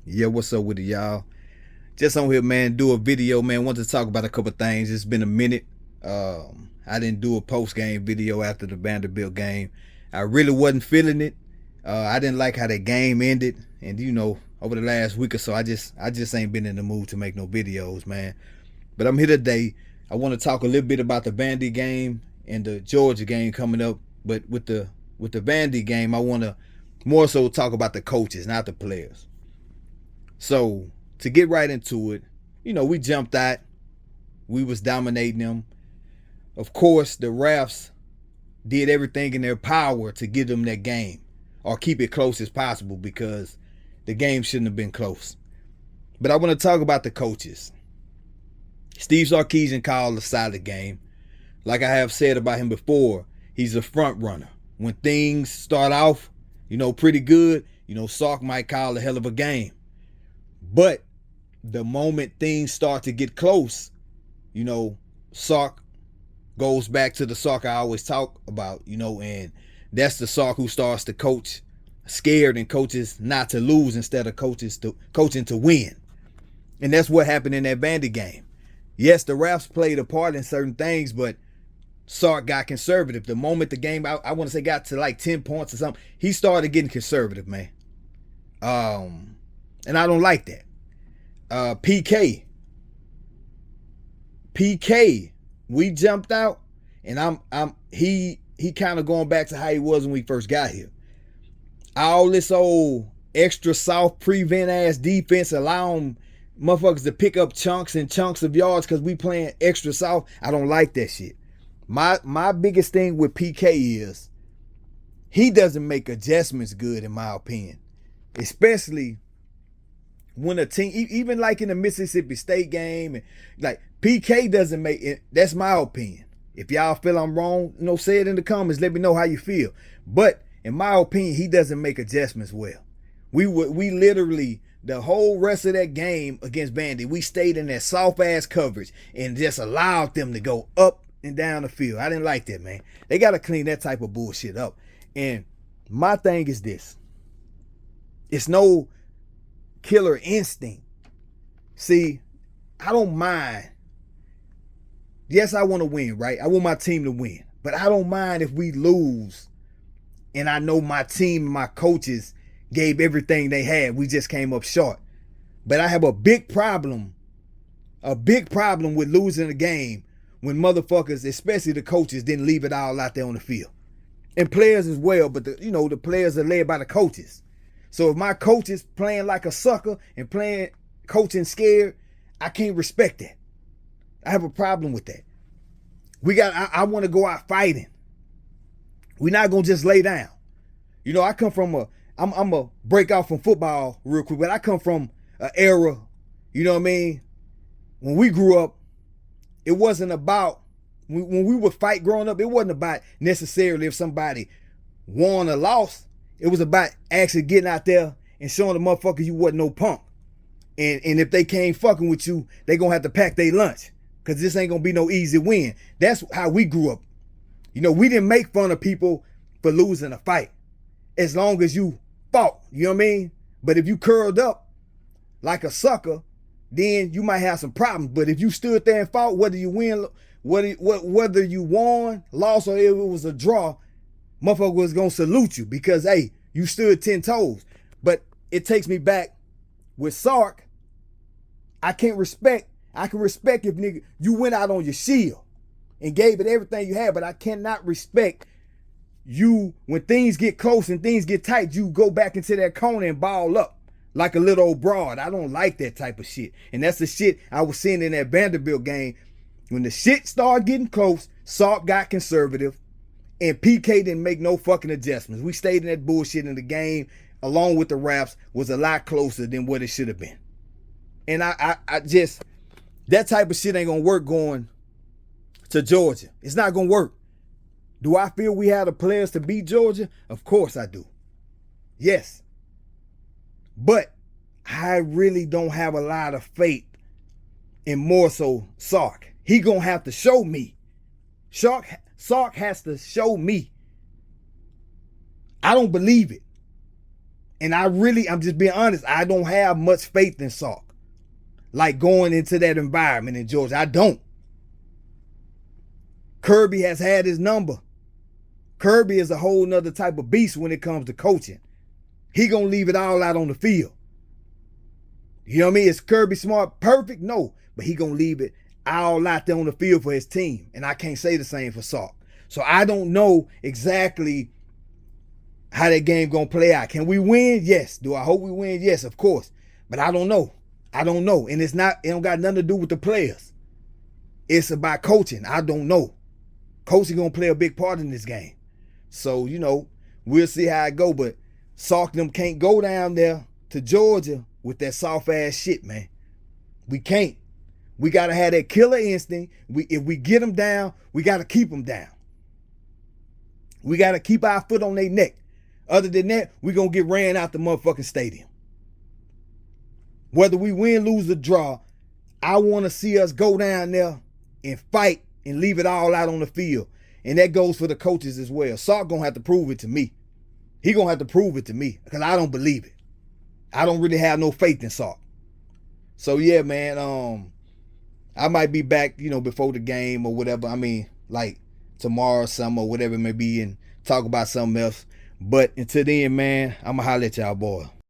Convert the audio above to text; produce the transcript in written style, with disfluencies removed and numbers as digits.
Yeah, what's up with it, y'all? Just on here, man. Do a video, man. Want to talk about a couple things. It's been a minute. I didn't do a post game video after the Vanderbilt game. I really wasn't feeling it. I didn't like how that game ended, and over the last week or so, I just ain't been in the mood to make no videos, man. But I'm here today. I want to talk a little bit about the Vandy game and the Georgia game coming up. But with the Vandy game, I want to more so talk about the coaches, not the players. So to get right into it, we jumped out. We was dominating them. Of course, the refs did everything in their power to give them that game or keep it close as possible because the game shouldn't have been close. But I want to talk about the coaches. Steve Sarkisian called a solid game. Like I have said about him before, he's a front runner. When things start off, pretty good, Sark might call a hell of a game. But the moment things start to get close, Sark goes back to the Sark I always talk about, and that's the Sark who starts to coach scared and coaches not to lose instead of coaching to win. And that's what happened in that Vandy game. Yes, the refs played a part in certain things, but Sark got conservative. The moment the game, I want to say, got to like 10 points or something, he started getting conservative, man. And I don't like that. PK, we jumped out, and he kind of going back to how he was when we first got here. All this old extra soft prevent ass defense allowing motherfuckers to pick up chunks and chunks of yards because we playing extra soft. I don't like that shit. My biggest thing with PK is he doesn't make adjustments good, in my opinion, especially when a team, even like in the Mississippi State game, and like PK doesn't make it. That's my opinion. If y'all feel I'm wrong, say it in the comments. Let me know how you feel. But in my opinion, he doesn't make adjustments well. We literally, the whole rest of that game against Vandy, we stayed in that soft ass coverage and just allowed them to go up and down the field. I didn't like that, man. They got to clean that type of bullshit up. And my thing is this: it's no killer instinct. See, I don't mind. Yes, I want to win, right? I want my team to win. But I don't mind if we lose and I know my team and my coaches gave everything they had. We just came up short. But I have a big problem with losing a game when motherfuckers, especially the coaches, didn't leave it all out there on the field. And players as well, but the players are led by the coaches. So if my coach is playing like a sucker and coaching scared, I can't respect that. I have a problem with that. I want to go out fighting. We're not going to just lay down. I come from I'm going to break out from football real quick, but I come from an era, what I mean? When we grew up, it wasn't about, when we would fight growing up, it wasn't about necessarily if somebody won or lost. It was about actually getting out there and showing the motherfucker you wasn't no punk. And if they came fucking with you, they gonna have to pack their lunch. Cause this ain't gonna be no easy win. That's how we grew up. We didn't make fun of people for losing a fight. As long as you fought, you know what I mean? But if you curled up like a sucker, then you might have some problems. But if you stood there and fought, whether you win, whether you won, lost, or if it was a draw, motherfucker was gonna salute you because, hey, you stood 10 toes. But it takes me back with Sark. I can respect if nigga you went out on your shield and gave it everything you had, but I cannot respect you when things get close and things get tight, you go back into that corner and ball up like a little old broad. I don't like that type of shit. And that's the shit I was seeing in that Vanderbilt game. When the shit started getting close, Sark got conservative. And PK didn't make no fucking adjustments. We stayed in that bullshit, and the game, along with the refs, was a lot closer than what it should have been. And I just, that type of shit ain't gonna work going to Georgia. It's not gonna work. Do I feel we have the players to beat Georgia? Of course I do. Yes. But I really don't have a lot of faith in more so Sark. He gonna have to show me. Sark has to show me. I don't believe it. And I'm just being honest, I don't have much faith in Sark. Like going into that environment in Georgia. I don't. Kirby has had his number. Kirby is a whole nother type of beast when it comes to coaching. He gonna leave it all out on the field. You know what I mean? Is Kirby Smart perfect? No. But he gonna leave it all out there on the field for his team. And I can't say the same for Sark. So I don't know exactly how that game gonna play out. Can we win? Yes. Do I hope we win? Yes, of course. But I don't know. I don't know. And it don't got nothing to do with the players. It's about coaching. I don't know. Coaching gonna play a big part in this game. So, you know, we'll see how it go. But Sark them can't go down there to Georgia with that soft ass shit, man. We can't. We gotta have that killer instinct. If we get them down, we gotta keep them down. We gotta keep our foot on their neck. Other than that, we gonna get ran out the motherfucking stadium. Whether we win, lose, or draw, I want to see us go down there and fight and leave it all out on the field. And that goes for the coaches as well. Sark gonna have to prove it to me. He gonna have to prove it to me because I don't believe it. I don't really have no faith in Sark. So yeah, man, I might be back, you know, before the game or whatever. I mean, like tomorrow or something or whatever it may be and talk about something else. But until then, man, I'ma holler at y'all boy.